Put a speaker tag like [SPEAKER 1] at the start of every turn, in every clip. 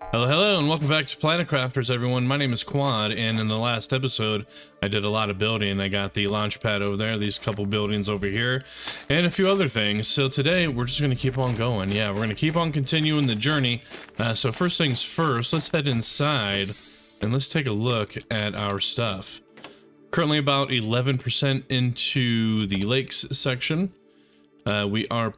[SPEAKER 1] Hello, and welcome back to Planet Crafters, everyone. My name is Quad, and in the last episode, I did a lot of building. I got the launch pad over there, these couple buildings over here, and a few other things. So today, we're just going to keep on going. Yeah, we're going to keep on continuing the journey. So first things first, let's head inside, and let's take a look at our stuff. Currently about 11% into the lakes section. We are...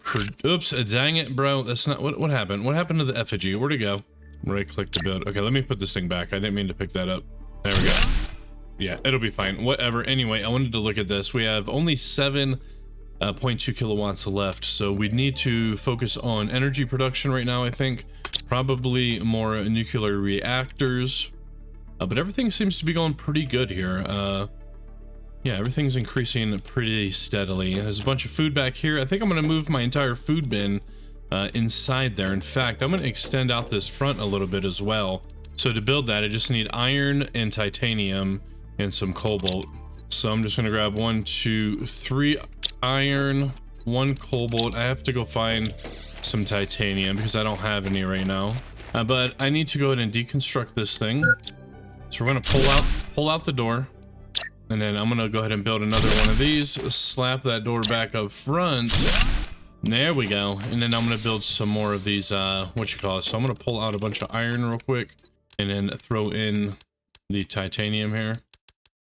[SPEAKER 1] Oops, dang it, bro. That's not... What happened? What happened to the effigy? Where'd it go? Right click to build. Okay, let me put this thing back. I didn't mean to pick that up. There we go. Yeah, it'll be fine. Whatever. Anyway, I wanted to look at this. We have only 7.2 kilowatts left, so we need to focus on energy production right now, I think. Probably more nuclear reactors. But everything seems to be going pretty good here. Yeah, everything's increasing pretty steadily. There's a bunch of food back here. I think I'm going to move my entire food bin inside there. In fact, I'm going to extend out this front a little bit as well. So to build that, I just need iron and titanium and some cobalt. So I'm just going to grab 1, 2, 3 iron, 1 cobalt. I have to go find some titanium because I don't have any right now. But I need to go ahead and deconstruct this thing. So we're going to pull out the door. And then I'm going to go ahead and build another one of these. Slap that door back up front. There we go. And then I'm going to build some more of these, So I'm going to pull out a bunch of iron real quick and then throw in the titanium here.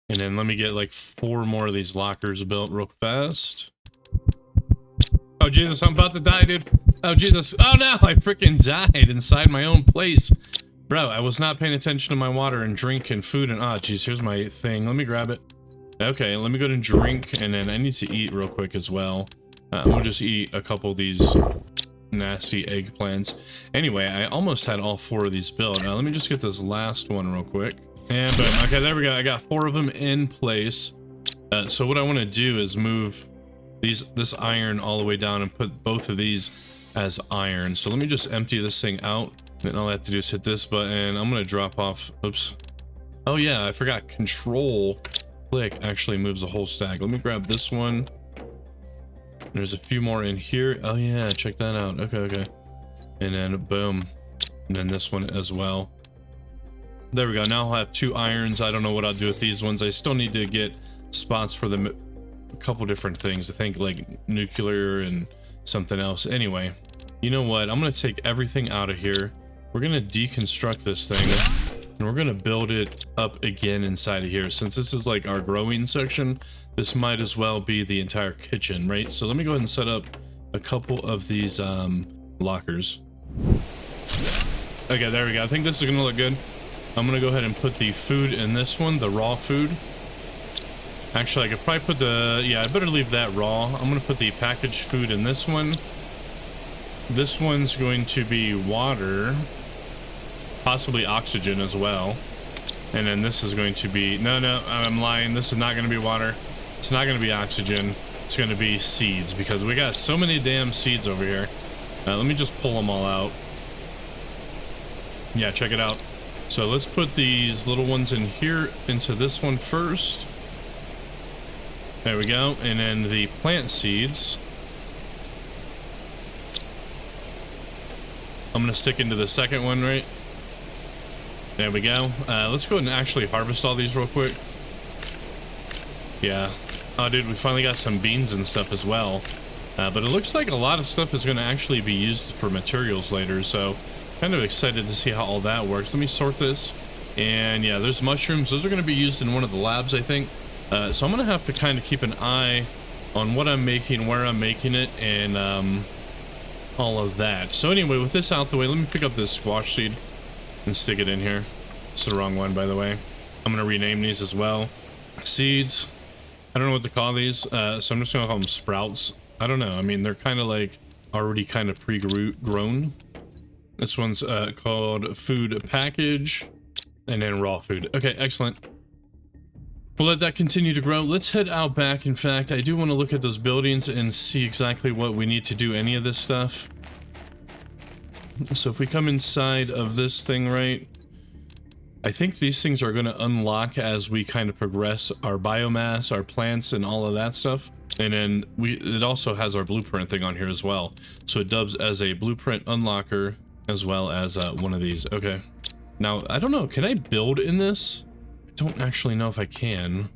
[SPEAKER 1] And then let me get like 4 more of these lockers built real fast. Oh, Jesus, I'm about to die, dude. Oh, Jesus. Oh, no, I freaking died inside my own place. Bro, I was not paying attention to my water and drink and food and... Ah, geez, here's my thing. Let me grab it. Okay, let me go ahead and drink, and then I need to eat real quick as well. We'll just eat a couple of these nasty eggplants. Anyway, I almost had all 4 of these built. Now, let me just get this last one real quick. And boom. Okay, there we go. I got 4 of them in place. So what I want to do is move this iron all the way down and put both of these as iron. So let me just empty this thing out. Then all I have to do is hit this button. I'm going to drop off. Oops. Oh, yeah, I forgot. Control click actually moves the whole stack. Let me grab this one. There's a few more in here. Oh yeah, check that out. Okay. And then boom. And then this one as well. There we go. Now I'll have 2 irons. I don't know what I'll do with these ones. I still need to get spots for them. A couple different things. I think like nuclear and something else. Anyway, you know what? I'm going to take everything out of here. We're going to deconstruct this thing. And we're going to build it up again inside of here. Since this is like our growing section, this might as well be the entire kitchen, right? So let me go ahead and set up a couple of these lockers. Okay, there we go. I think this is going to look good. I'm going to go ahead and put the food in this one, the raw food. Actually, I could probably put the... Yeah, I better leave that raw. I'm going to put the packaged food in this one. This one's going to be water. Possibly oxygen as well. And then this is going to be... No, I'm lying. This is not going to be water. It's not going to be oxygen. It's going to be seeds because we got so many damn seeds over here. Let me just pull them all out. Yeah, check it out. So let's put these little ones in here into this one first. There we go. And then the plant seeds. I'm going to stick into the second one, right? There we go. Let's go ahead and actually harvest all these real quick. Yeah. Oh, dude, we finally got some beans and stuff as well. But it looks like a lot of stuff is going to actually be used for materials later, so kind of excited to see how all that works. Let me sort this. And yeah, there's mushrooms. Those are going to be used in one of the labs, I think. So I'm going to have to kind of keep an eye on what I'm making, where I'm making it, and all of that. So anyway, with this out the way, let me pick up this squash seed and stick it in here. It's the wrong one, by the way. I'm going to rename these as well. Seeds. I don't know what to call these, so I'm just going to call them sprouts. I don't know. I mean, they're kind of like already kind of pre-grown. This one's called food package and then raw food. Okay, excellent. We'll let that continue to grow. Let's head out back. In fact, I do want to look at those buildings and see exactly what we need to do any of this stuff. So if we come inside of this thing, right, I think these things are going to unlock as we kind of progress our biomass, our plants, and all of that stuff. And then it also has our blueprint thing on here as well. So it dubs as a blueprint unlocker as well as one of these. Okay. Now, I don't know. Can I build in this? I don't actually know if I can.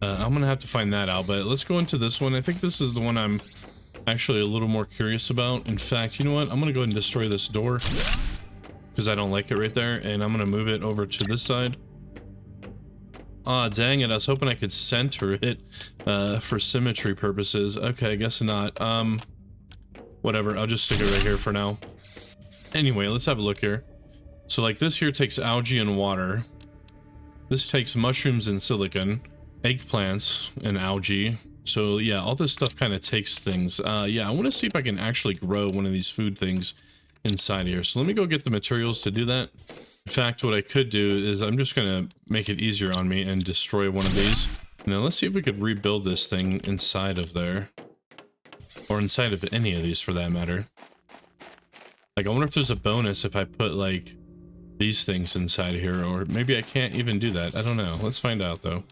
[SPEAKER 1] I'm going to have to find that out, but let's go into this one. I think this is the one I'm actually a little more curious about. In fact, you know what? I'm going to go ahead and destroy this door because I don't like it right there, and I'm going to move it over to this side. Ah, dang it. I was hoping I could center it for symmetry purposes. Okay, I guess not. Whatever. I'll just stick it right here for now. Anyway, let's have a look here. So like this here takes algae and water. This takes mushrooms and silicon, eggplants and algae. So yeah, all this stuff kind of takes things. Yeah, I want to see if I can actually grow one of these food things inside here. So let me go get the materials to do that. In fact, what I could do is I'm just going to make it easier on me and destroy one of these. Now let's see if we could rebuild this thing inside of there. Or inside of any of these for that matter. Like I wonder if there's a bonus if I put like these things inside here, or maybe I can't even do that. I don't know. Let's find out though.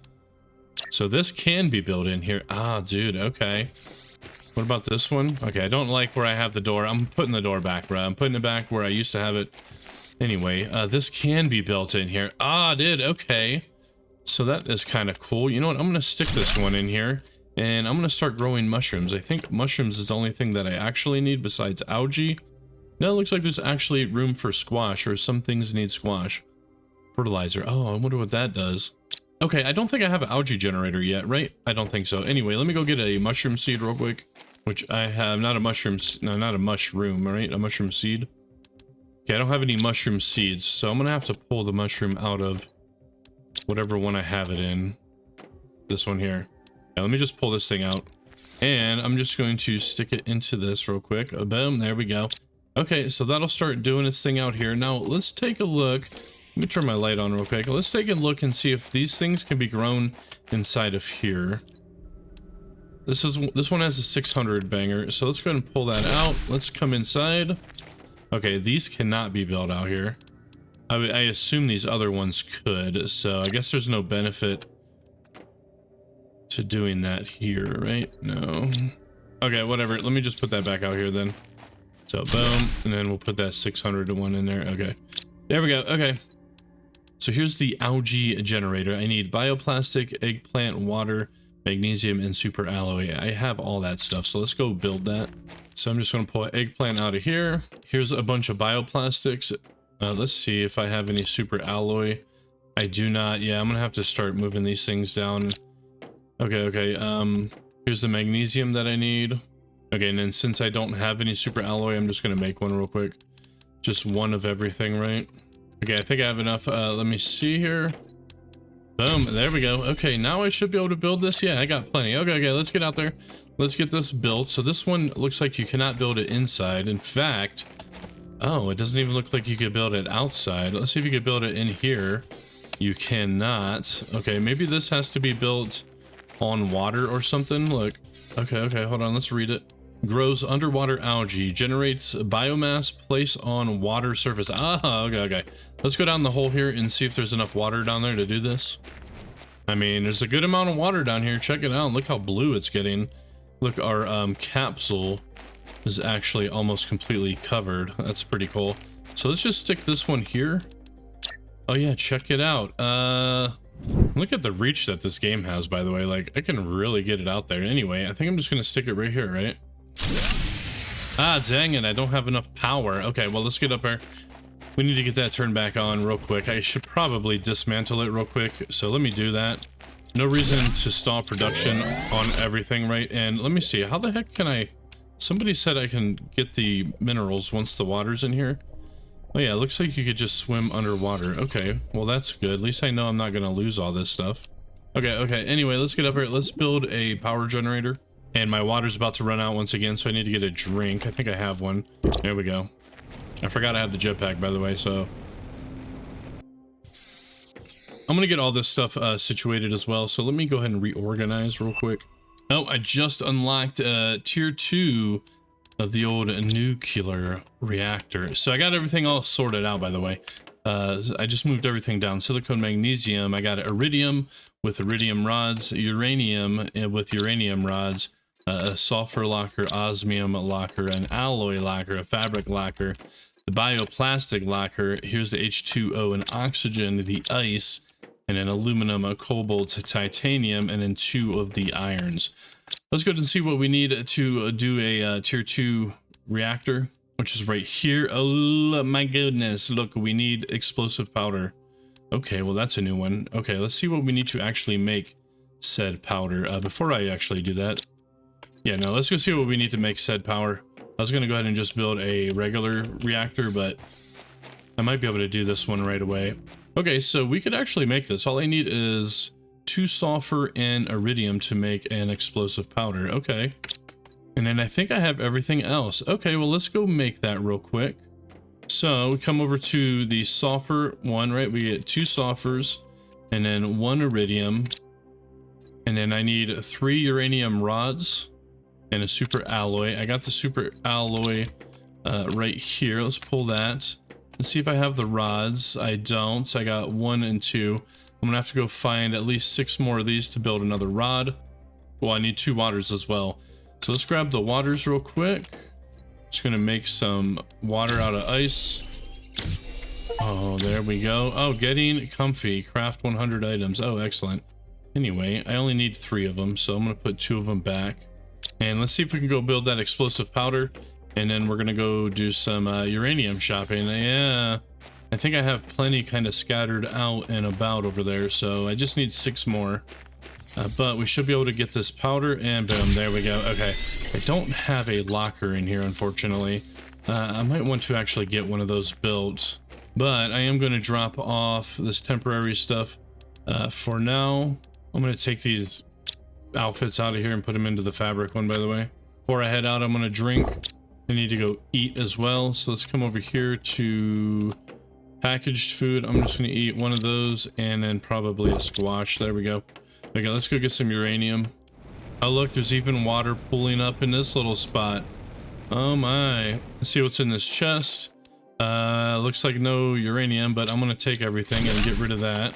[SPEAKER 1] So this can be built in here. Ah, dude, okay. What about this one? Okay, I don't like where I have the door. I'm putting the door back, bro. I'm putting it back where I used to have it. Anyway, this can be built in here. Ah, dude, okay. So that is kind of cool. You know what? I'm going to stick this one in here, and I'm going to start growing mushrooms. I think mushrooms is the only thing that I actually need besides algae. Now it looks like there's actually room for squash, or some things need squash. Fertilizer. Oh, I wonder what that does. Okay, I don't think I have an algae generator yet, right? I don't think so. Anyway, let me go get a mushroom seed real quick, which I have. Not a mushroom, no, not a mushroom, right? A mushroom seed. Okay, I don't have any mushroom seeds, so I'm gonna have to pull the mushroom out of whatever one I have it in. This one here. Now, let me just pull this thing out, and I'm just going to stick it into this real quick. Boom, there we go. Okay, so that'll start doing its thing out here. Now, let's take a look. Let me turn my light on real quick. Let's take a look and see if these things can be grown inside of here. This one has a 600 banger, so let's go ahead and pull that out. Let's come inside. Okay, these cannot be built out here. I assume these other ones could, so I guess there's no benefit to doing that here, right? No. Okay, whatever. Let me just put that back out here then. So boom, and then we'll put that 600 one in there. Okay, there we go. Okay. So here's the algae generator. I need bioplastic, eggplant, water, magnesium, and super alloy. I have all that stuff, so let's go build that. So I'm just going to pull an eggplant out of here. Here's a bunch of bioplastics. Let's see if I have any super alloy. I do not. Yeah, I'm going to have to start moving these things down. Okay. Here's the magnesium that I need. Okay, and then since I don't have any super alloy, I'm just going to make one real quick. Just one of everything, right? Okay, I think I have enough. Let me see here. Boom, there we go. Okay, now I should be able to build this. Yeah, I got plenty. Okay, let's get out there. Let's get this built. So this one looks like you cannot build it inside. In fact, oh, it doesn't even look like you could build it outside. Let's see if you could build it in here. You cannot. Okay, maybe this has to be built on water or something. Look. Okay, hold on. Let's read it. Grows underwater algae, generates biomass, place on water surface. Ah, okay. Let's go down the hole here and see if there's enough water down there to do this. I mean, there's a good amount of water down here. Check it out. Look how blue it's getting. Look, our capsule is actually almost completely covered. That's pretty cool. So let's just stick this one here. Oh yeah, check it out. Look at the reach that this game has, by the way. Like, I can really get it out there. Anyway, I think I'm just gonna stick it right here, right? Ah, dang it, I don't have enough power. Okay, well, let's get up there. We need to get that turned back on real quick. I should probably dismantle it real quick, so let me do that. No reason to stall production on everything, right? And let me see, how the heck can I... Somebody said I can get the minerals once the water's in here. Oh yeah, it looks like you could just swim underwater. Okay, well that's good. At least I know I'm not gonna lose all this stuff. Okay, anyway, let's get up here. Let's build a power generator. And my water's about to run out once again, so I need to get a drink. I think I have one. There we go. I forgot I have the jetpack, by the way, so... I'm gonna get all this stuff situated as well, so let me go ahead and reorganize real quick. Oh, I just unlocked tier 2 of the old nuclear reactor. So I got everything all sorted out, by the way. I just moved everything down. Silicon, magnesium. I got iridium with iridium rods, uranium with uranium rods, a sulfur locker, osmium locker, an alloy locker, a fabric locker, the bioplastic lacquer. Here's the H2O and oxygen, the ice, and then aluminum, a cobalt, titanium, and then 2 of the irons. Let's go ahead and see what we need to do a tier 2 reactor, which is right here. Oh my goodness, look, we need explosive powder. Okay, well that's a new one. Okay, let's see what we need to actually make said powder. Before I actually do that, yeah, no, let's go see what we need to make said powder. I was gonna go ahead and just build a regular reactor, but I might be able to do this one right away. Okay, so we could actually make this. All I need is 2 sulfur and iridium to make an explosive powder. Okay, and then I think I have everything else. Okay, well let's go make that real quick. So we come over to the sulfur one, right? We get 2 sulfurs and then 1 iridium. And then I need 3 uranium rods and a super alloy. I got the super alloy right here. Let's pull that and see if I have the rods. I don't. So I got 1 and 2. I'm gonna have to go find at least 6 more of these to build another rod. Well, I need 2 waters as well. So let's grab the waters real quick. Just gonna make some water out of ice. Oh, there we go. Oh, getting comfy. Craft 100 items. Oh, excellent. Anyway, I only need 3 of them, so I'm gonna put 2 of them back. And let's see if we can go build that explosive powder. And then we're gonna go do some uranium shopping. Yeah, I think I have plenty kind of scattered out and about over there, so I just need 6 more. But we should be able to get this powder, and boom, there we go. Okay, I don't have a locker in here, unfortunately. I might want to actually get one of those built, but I am going to drop off this temporary stuff for now. I'm going to take these outfits out of here and put them into the fabric one, by the way. Before I head out, I'm going to drink. I need to go eat as well, so let's come over here to packaged food. I'm just going to eat one of those and then probably a squash. There we go. Okay, let's go get some uranium. Oh look, there's even water pooling up in this little spot. Oh my. Let's see what's in this chest. Looks like no uranium, but I'm gonna take everything and get rid of that.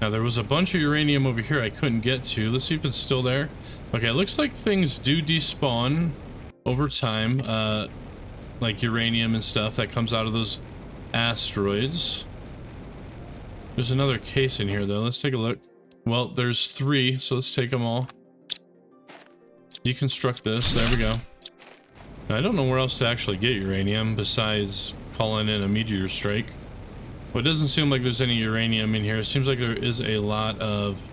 [SPEAKER 1] Now there was a bunch of uranium over here I couldn't get to. Let's see if it's still there. Okay, it looks like things do despawn over time. Like uranium and stuff that comes out of those asteroids. There's another case in here though. Let's take a look. Well, there's 3, so let's take them all. Deconstruct this. There we go. Now, I don't know where else to actually get uranium besides calling in a meteor strike. Well, it doesn't seem like there's any uranium in here. It seems like there is a lot of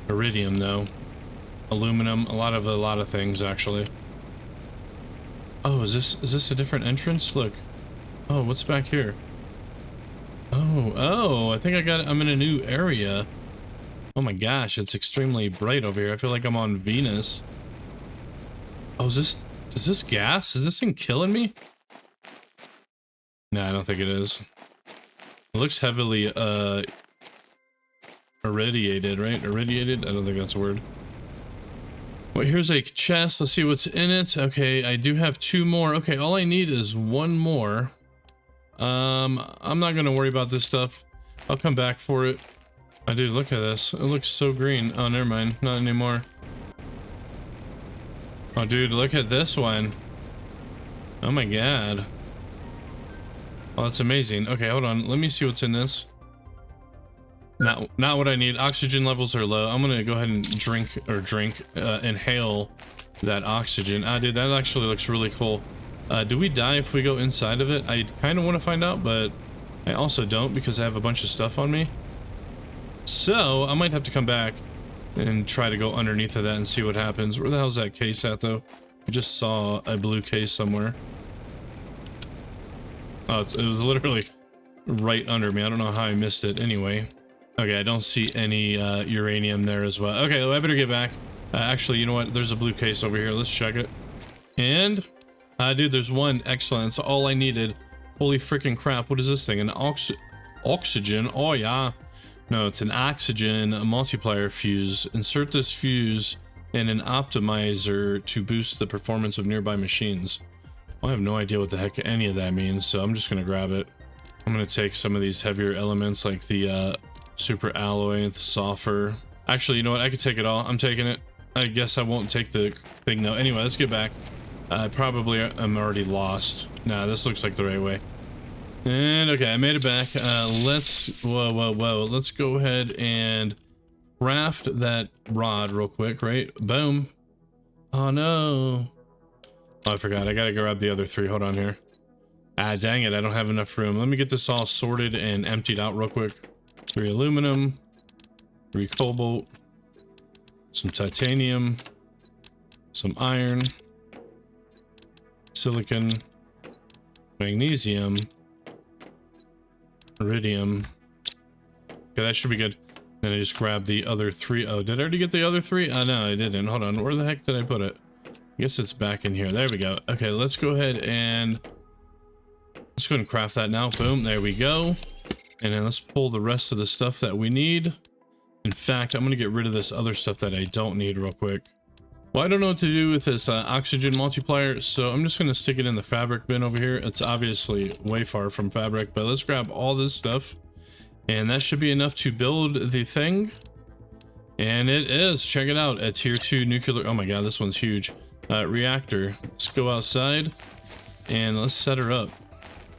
[SPEAKER 1] iridium, though. Aluminum, a lot of things actually. Oh, is this a different entrance? Look. Oh, what's back here? Oh, I think I'm in a new area. Oh my gosh, it's extremely bright over here. I feel like I'm on Venus. Oh, is this gas? Is this thing killing me? No, I don't think it is. It looks heavily, irradiated, right? Irradiated? I don't think that's a word. Well, here's a chest. Let's see what's in it. Okay, I do have 2 more. Okay, all I need is 1 more. I'm not gonna worry about this stuff. I'll come back for it. Oh, dude, look at this. It looks so green. Oh, never mind. Not anymore. Oh, dude, look at this one. Oh my god. Oh, that's amazing. Okay, hold on. Let me see what's in this. Not what I need. Oxygen levels are low. I'm gonna go ahead and inhale that oxygen. Ah, dude, that actually looks really cool. Do we die if we go inside of it? I kind of want to find out, but I also don't because I have a bunch of stuff on me. So I might have to come back and try to go underneath of that and see what happens. Where the hell's that case at, though? I just saw a blue case somewhere. Oh, it was literally right under me. I don't know how I missed it. Anyway. Okay, I don't see any uranium there as well. Okay, well, I better get back. Actually, you know what? There's a blue case over here. Let's check it. And... dude, there's 1. Excellent. That's all I needed. Holy freaking crap. What is this thing? An oxygen? Oh, yeah. No, it's an oxygen multiplier fuse. Insert this fuse in an optimizer to boost the performance of nearby machines. I have no idea what the heck any of that means, so I'm just going to grab it. I'm going to take some of these heavier elements like the super alloy, the sulfur. Actually, you know what? I could take it all. I'm taking it. I guess I won't take the thing, though. Anyway, let's get back. I probably am already lost. Nah, this looks like the right way. And okay, I made it back. Whoa. Let's go ahead and craft that rod real quick, right? Boom. Oh no. Oh, I forgot. I gotta grab the other 3. Hold on here. Ah, dang it. I don't have enough room. Let me get this all sorted and emptied out real quick. 3 aluminum, 3 cobalt, some titanium, some iron, silicon, magnesium, iridium. Okay, that should be good. Then I just grab the other 3. Oh, did I already get the other 3? Oh, no, I didn't. Hold on. Where the heck did I put it? I guess it's back in here. There we go. Okay, let's go ahead and let's go ahead and craft that now. Boom, there we go. And then let's pull the rest of the stuff that we need. In fact, I'm going to get rid of this other stuff that I don't need real quick. Well, I don't know what to do with this oxygen multiplier, so I'm just going to stick it in the fabric bin over here. It's obviously way far from fabric, but let's grab all this stuff. And that should be enough to build the thing. And it is. Check it out. A tier 2 nuclear. Oh my god, this one's huge. Reactor. Let's go outside and let's set her up.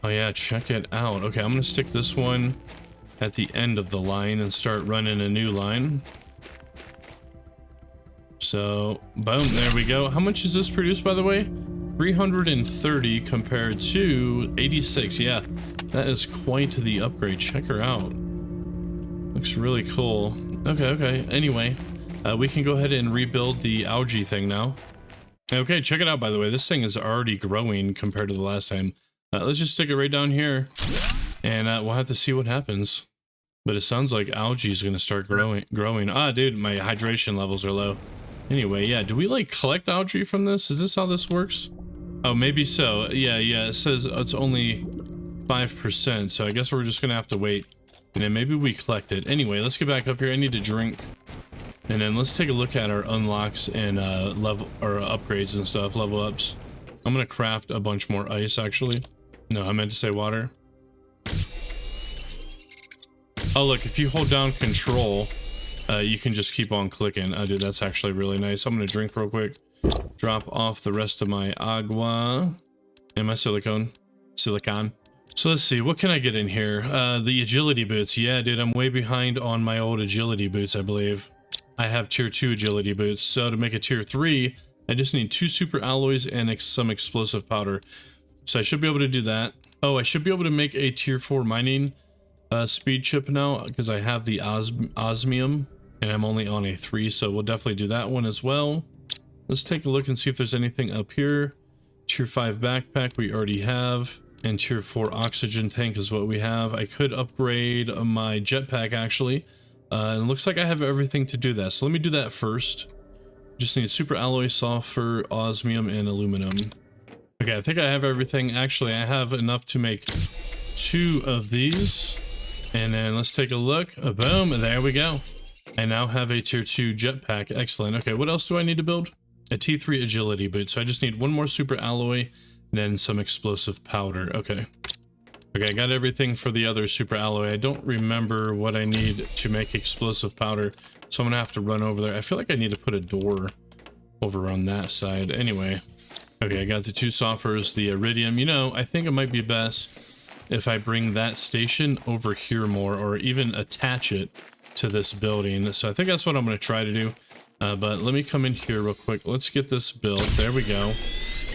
[SPEAKER 1] Oh yeah, check it out. Okay, I'm gonna stick this one at the end of the line and start running a new line. So boom, there we go. How much is this produced, by the way? 330 compared to 86. Yeah, that is quite the upgrade. Check her out. Looks really cool. Okay. Anyway, we can go ahead and rebuild the algae thing now. Okay, check it out, by the way. This thing is already growing compared to the last time. Let's just stick it right down here, and we'll have to see what happens. But it sounds like algae is going to start growing. Ah, dude, my hydration levels are low. Anyway, yeah, do we, like, collect algae from this? Is this how this works? Oh, maybe so. Yeah, it says it's only 5%, so I guess we're just going to have to wait. And then maybe we collect it. Anyway, let's get back up here. I need to drink. And then let's take a look at our unlocks and level or upgrades and stuff, level ups. I'm gonna craft a bunch more ice, actually. No, I meant to say water. Oh, look, if you hold down control, you can just keep on clicking. Oh, dude, that's actually really nice. I'm gonna drink real quick. Drop off the rest of my agua and my silicon. So let's see, what can I get in here? The agility boots. Yeah, dude, I'm way behind on my old agility boots, I believe. I have tier 2 agility boots, so to make a tier 3, I just need 2 super alloys and some explosive powder. So I should be able to do that. Oh, I should be able to make a tier 4 mining speed chip now, because I have the osmium, and I'm only on a 3, so we'll definitely do that one as well. Let's take a look and see if there's anything up here. Tier 5 backpack we already have, and tier 4 oxygen tank is what we have. I could upgrade my jetpack, actually. It looks like I have everything to do that, so let me do that first. Just need super alloy, sulfur, osmium, and aluminum. Okay, I think I have everything. Actually, I have enough to make 2 of these. And then let's take a look. Boom, there we go. I now have a tier 2 jetpack. Excellent. Okay, what else do I need to build? A T3 agility boot. So I just need 1 more super alloy and then some explosive powder. Okay, I got everything for the other super alloy. I don't remember what I need to make explosive powder, so I'm gonna have to run over there. I feel like I need to put a door over on that side. Anyway, okay, I got the 2 sulfurs, the iridium. You know, I think it might be best if I bring that station over here more, or even attach it to this building. So I think that's what I'm gonna try to do. But let me come in here real quick. Let's get this built. There we go.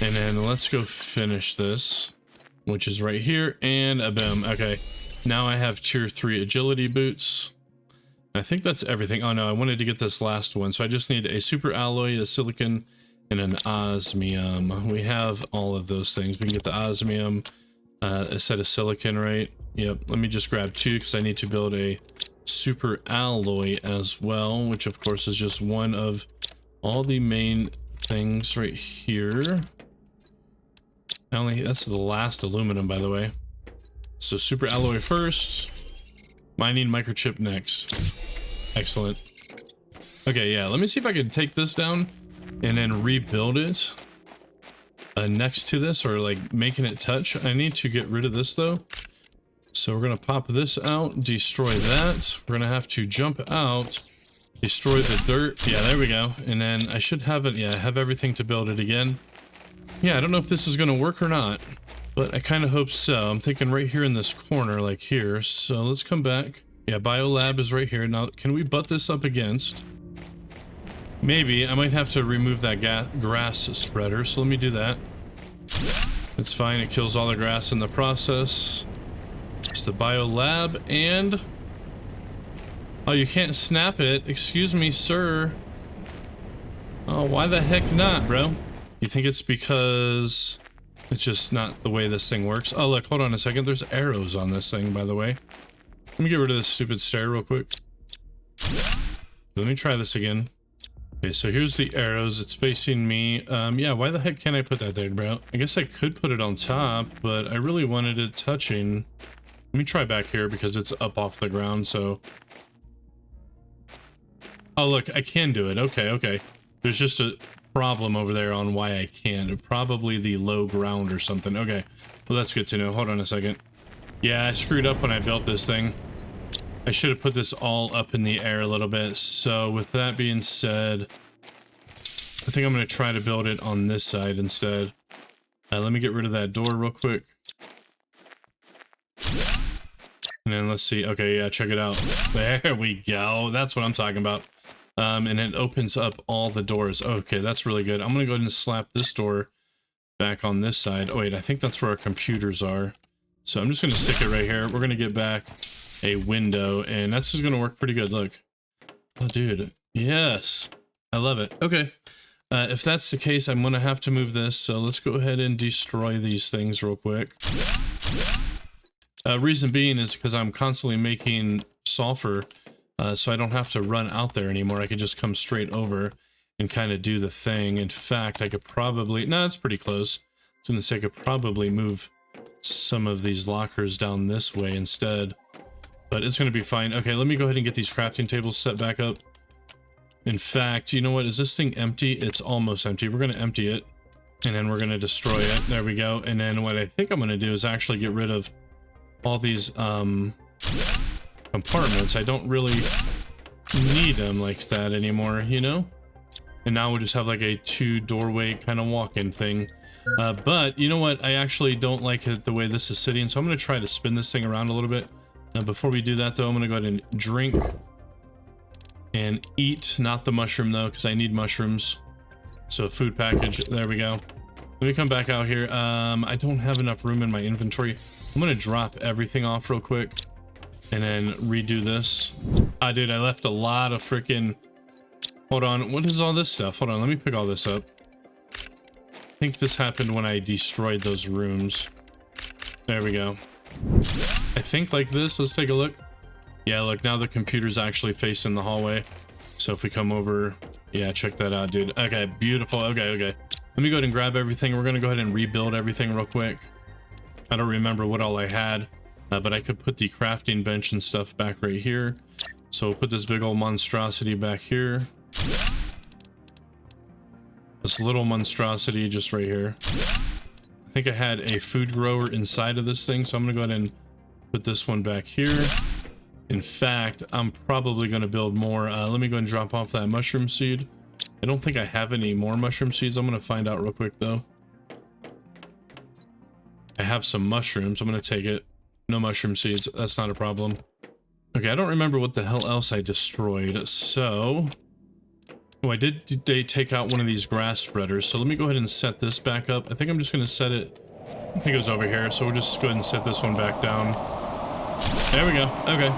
[SPEAKER 1] And then let's go finish this, which is right here, and boom. Okay, now I have tier 3 agility boots. I think that's everything. Oh no, I wanted to get this last one, so I just need a super alloy, a silicon, and an osmium. We have all of those things. We can get the osmium, a set of silicon, right? Yep, let me just grab 2 because I need to build a super alloy as well, which of course is just one of all the main things right here. That's the last aluminum, by the way. So super alloy first, mining microchip next. Excellent. Okay, yeah, let me see if I can take this down and then rebuild it next to this, or like making it touch. I need to get rid of this though. So we're gonna pop this out, destroy that. We're gonna have to jump out, destroy the dirt. Yeah, there we go. And then I should have it. Yeah, I have everything to build it again. Yeah, I don't know if this is gonna work or not, but I kind of hope so. I'm thinking right here in this corner, like here. So let's come back. Yeah, Biolab is right here. Now, can we butt this up against? Maybe. I might have to remove that grass spreader, so let me do that. It's fine. It kills all the grass in the process. It's the Biolab, and... oh, you can't snap it. Excuse me, sir. Oh, why the heck not, bro? You think it's because it's just not the way this thing works? Oh, look, hold on a second. There's arrows on this thing, by the way. Let me get rid of this stupid stair real quick. Let me try this again. Okay, so here's the arrows. It's facing me. Yeah, why the heck can't I put that there, bro? I guess I could put it on top, but I really wanted it touching. Let me try back here because it's up off the ground, so... oh, look, I can do it. Okay, okay. There's just a problem over there on why I can't. Probably the low ground or something. Okay, well, that's good to know. Hold on a second. Yeah, I screwed up when I built this thing. I should have put this all up in the air a little bit. So with that being said, I think I'm going to try to build it on this side instead. Let me get rid of that door real quick. And then let's see. Okay, yeah, check it out. There we go. That's what I'm talking about. And it opens up all the doors. Okay, that's really good. I'm going to go ahead and slap this door back on this side. Oh, wait, I think that's where our computers are. So I'm just going to stick it right here. We're going to get back a window, and that's just going to work pretty good. Look. Oh, dude. Yes. I love it. Okay. If that's the case, I'm going to have to move this. So let's go ahead and destroy these things real quick. Reason being is because I'm constantly making sulfur, so I don't have to run out there anymore. I could just come straight over and kind of do the thing. In fact, I could probably... no, it's pretty close. I was going to say I could probably move some of these lockers down this way instead. But it's going to be fine. Okay, let me go ahead and get these crafting tables set back up. In fact, you know what? Is this thing empty? It's almost empty. We're going to empty it, and then we're going to destroy it. There we go. And then what I think I'm going to do is actually get rid of all these compartments. I don't really need them like that anymore, you know? And now we'll just have like a two doorway kind of walk-in thing. But you know what? I actually don't like it the way this is sitting, so I'm going to try to spin this thing around a little bit. Before we do that though, I'm going to go ahead and drink and eat, not the mushroom though, because I need mushrooms. So food package, there we go. Let me come back out here. I don't have enough room in my inventory. I'm going to drop everything off real quick and then redo this. Ah, dude, I left a lot of freaking... hold on, what is all this stuff? Hold on, let me pick all this up. I think this happened when I destroyed those rooms. There we go. I think like this. Let's take a look. Yeah, look, now the computer's actually facing the hallway. So if we come over... yeah, check that out, dude. Okay, beautiful. Okay, okay. Let me go ahead and grab everything. We're going to go ahead and rebuild everything real quick. I don't remember what all I had, but I could put the crafting bench and stuff back right here. So we'll put this big old monstrosity back here. This little monstrosity just right here. I think I had a food grower inside of this thing, so I'm going to go ahead and put this one back here. In fact, I'm probably going to build more. Let me go and drop off that mushroom seed. I don't think I have any more mushroom seeds. I'm going to find out real quick, though. I have some mushrooms. I'm going to take it. No mushroom seeds. That's not a problem. Okay, I don't remember what the hell else I destroyed. So... oh, I did take out one of these grass spreaders. So let me go ahead and set this back up. I think I'm just going to set it... I think it was over here. So we'll just go ahead and set this one back down. There we go. Okay.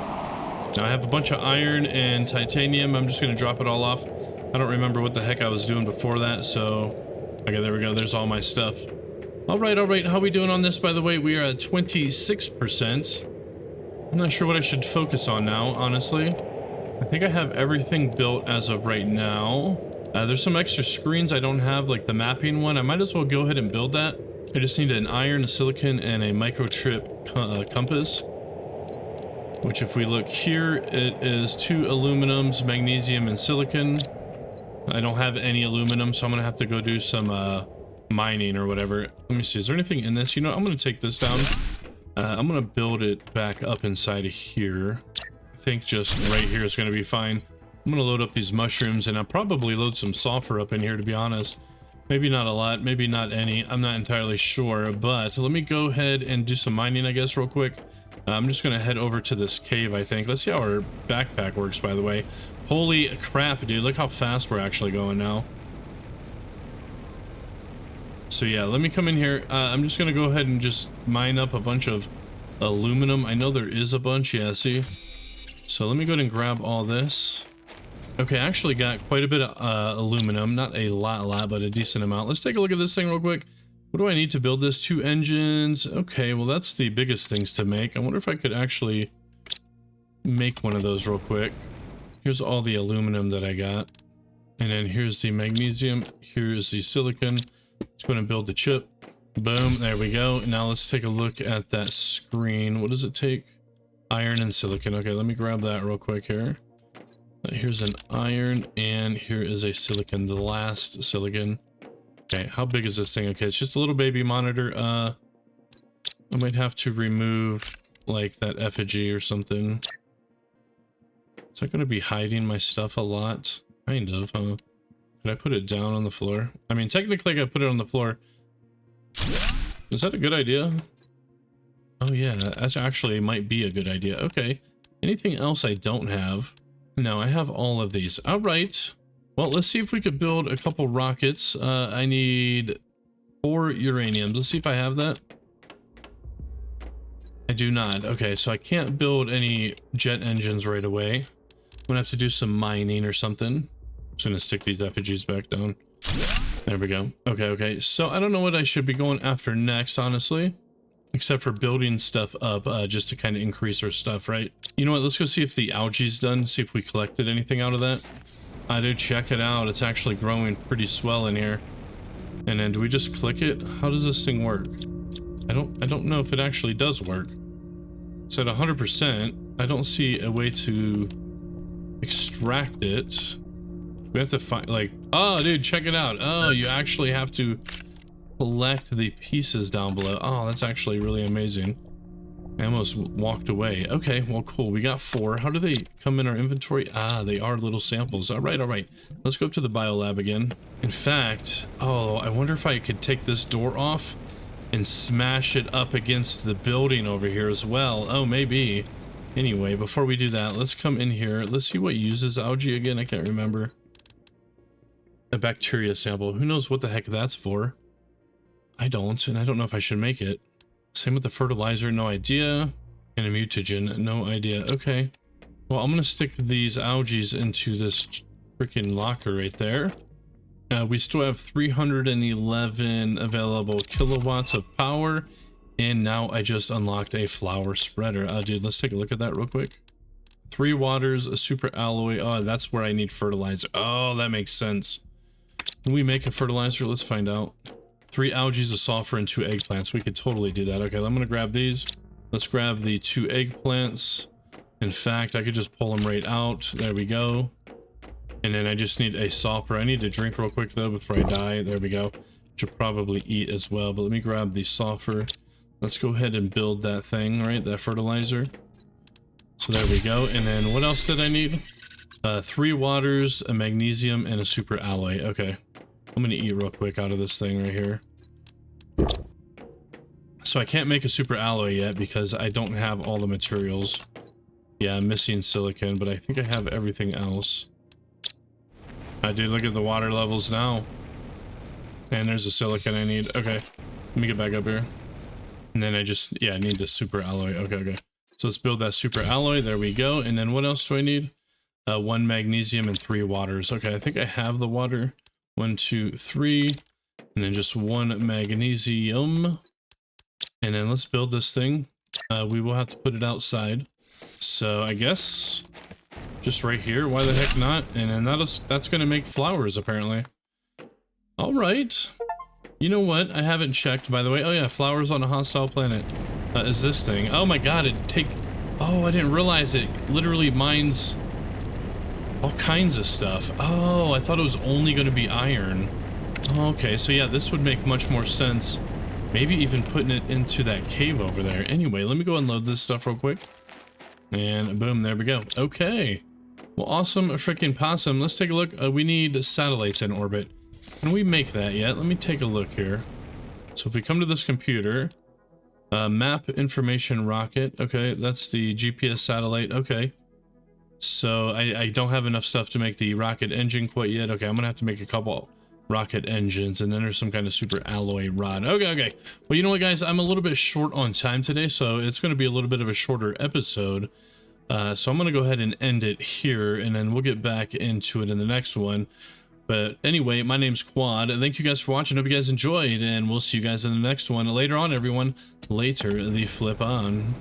[SPEAKER 1] Now I have a bunch of iron and titanium. I'm just going to drop it all off. I don't remember what the heck I was doing before that. So... okay, there we go. There's all my stuff. All right. How are we doing on this, by the way? We are at 26%. I'm not sure what I should focus on now, honestly. I think I have everything built as of right now. There's some extra screens I don't have, like the mapping one. I might as well go ahead and build that. I just need an iron, a silicon, and a microchip compass. Which, if we look here, it is 2 aluminums, magnesium, and silicon. I don't have any aluminum, so I'm going to have to go do some mining or whatever. Let me see, is there anything in this? You know, I'm going to take this down. I'm going to build it back up inside of here. I think just right here is going to be fine. I'm going to load up these mushrooms, and I'll probably load some sulfur up in here, to be honest. Maybe not a lot, maybe not any. I'm not entirely sure, but let me go ahead and do some mining, I guess, real quick. I'm just gonna head over to this cave, I think. Let's see how our backpack works, by the way. Holy crap, dude. Look how fast we're actually going now. So yeah, let me come in here. I'm just gonna go ahead and just mine up a bunch of aluminum. I know there is a bunch, yeah, see? So let me go ahead and grab all this. Okay, I actually got quite a bit of aluminum. Not a lot, but a decent amount. Let's take a look at this thing real quick. What do I need to build this? 2 engines. Okay, well, that's the biggest things to make. I wonder if I could actually make one of those real quick. Here's all the aluminum that I got. And then here's the magnesium. Here's the silicon. Just going to build the chip. Boom, there we go. Now let's take a look at that screen. What does it take? Iron and silicon. Okay, let me grab that real quick here. Here's an iron, and here is a silicon, the last silicon. Okay, how big is this thing? Okay, it's just a little baby monitor. I might have to remove, like, that effigy or something. Is that going to be hiding my stuff a lot? Kind of, huh? Could I put it down on the floor? I mean, technically I could put it on the floor. Is that a good idea? Oh yeah, that actually might be a good idea. Okay. Anything else I don't have? No, I have all of these. All right. Well, let's see if we could build a couple rockets. I need 4 uraniums. Let's see if I have that. I do not. Okay, so I can't build any jet engines right away. I'm gonna have to do some mining or something. Just gonna stick these effigies back down. There we go. Okay. So I don't know what I should be going after next, honestly. Except for building stuff up, just to kind of increase our stuff, right? You know what? Let's go see if the algae's done. See if we collected anything out of that. I do. Check it out. It's actually growing pretty swell in here. And then do we just click it? How does this thing work? I don't know if it actually does work. It's at 100%. I don't see a way to extract it. We have to find, like, oh, dude, check it out. Oh, you actually have to collect the pieces down below. Oh, that's actually really amazing. I almost walked away. Okay, well, cool. We got 4. How do they come in our inventory? Ah, they are little samples. All right. Let's go up to the biolab again. In fact, oh, I wonder if I could take this door off and smash it up against the building over here as well. Oh, maybe. Anyway, before we do that, let's come in here. Let's see what uses algae again. I can't remember. A bacteria sample. Who knows what the heck that's for? I don't, and I don't know if I should make it. Same with the fertilizer, no idea. And a mutagen, no idea. Okay. Well, I'm gonna stick these algae into this freaking locker right there. We still have 311 available kilowatts of power. And now I just unlocked a flower spreader. Dude, let's take a look at that real quick. 3 waters, a super alloy. Oh, that's where I need fertilizer. Oh, that makes sense. Can we make a fertilizer? Let's find out. 3 algae, a sulfur, and 2 eggplants. We could totally do that. Okay, I'm gonna grab these. Let's grab the 2 eggplants. In fact, I could just pull them right out. There we go. And then I just need a sulfur. I need to drink real quick though before I die. There we go. Should probably eat as well, but let me grab the sulfur. Let's go ahead and build that thing, right? That fertilizer. So there we go. And then what else did I need? 3 waters, a magnesium, and a super alloy. Okay. I'm gonna eat real quick out of this thing right here. So I can't make a super alloy yet because I don't have all the materials. Yeah, I'm missing silicon, but I think I have everything else. I do look at the water levels now. And there's the silicon I need. Okay, let me get back up here. And then I just, yeah, I need the super alloy. Okay. So let's build that super alloy. There we go. And then what else do I need? 1 magnesium and 3 waters. Okay, I think I have the water. 1, 2, 3. And then just 1 magnesium. And then let's build this thing. We will have to put it outside. So I guess just right here. Why the heck not? And then that's going to make flowers apparently. All right. You know what? I haven't checked, by the way. Oh yeah, flowers on a hostile planet. Is this thing? Oh my god, oh, I didn't realize it literally mines all kinds of stuff. Oh, I thought it was only going to be iron. Okay, so yeah, this would make much more sense. Maybe even putting it into that cave over there. Anyway, let me go unload this stuff real quick. And boom, there we go. Okay. Well, awesome freaking possum. Let's take a look. We need satellites in orbit. Can we make that yet? Let me take a look here. So if we come to this computer, map information rocket. Okay, that's the GPS satellite. Okay. So I don't have enough stuff to make the rocket engine quite yet. Okay, I'm gonna have to make a couple rocket engines, and then there's some kind of super alloy rod. Okay. Well, you know what, guys? I'm a little bit short on time today, so it's going to be a little bit of a shorter episode. So I'm going to go ahead and end it here, and then we'll get back into it in the next one. But anyway, my name's Quad, and thank you guys for watching. Hope you guys enjoyed, and we'll see you guys in the next one. Later on, everyone. Later, the flip on.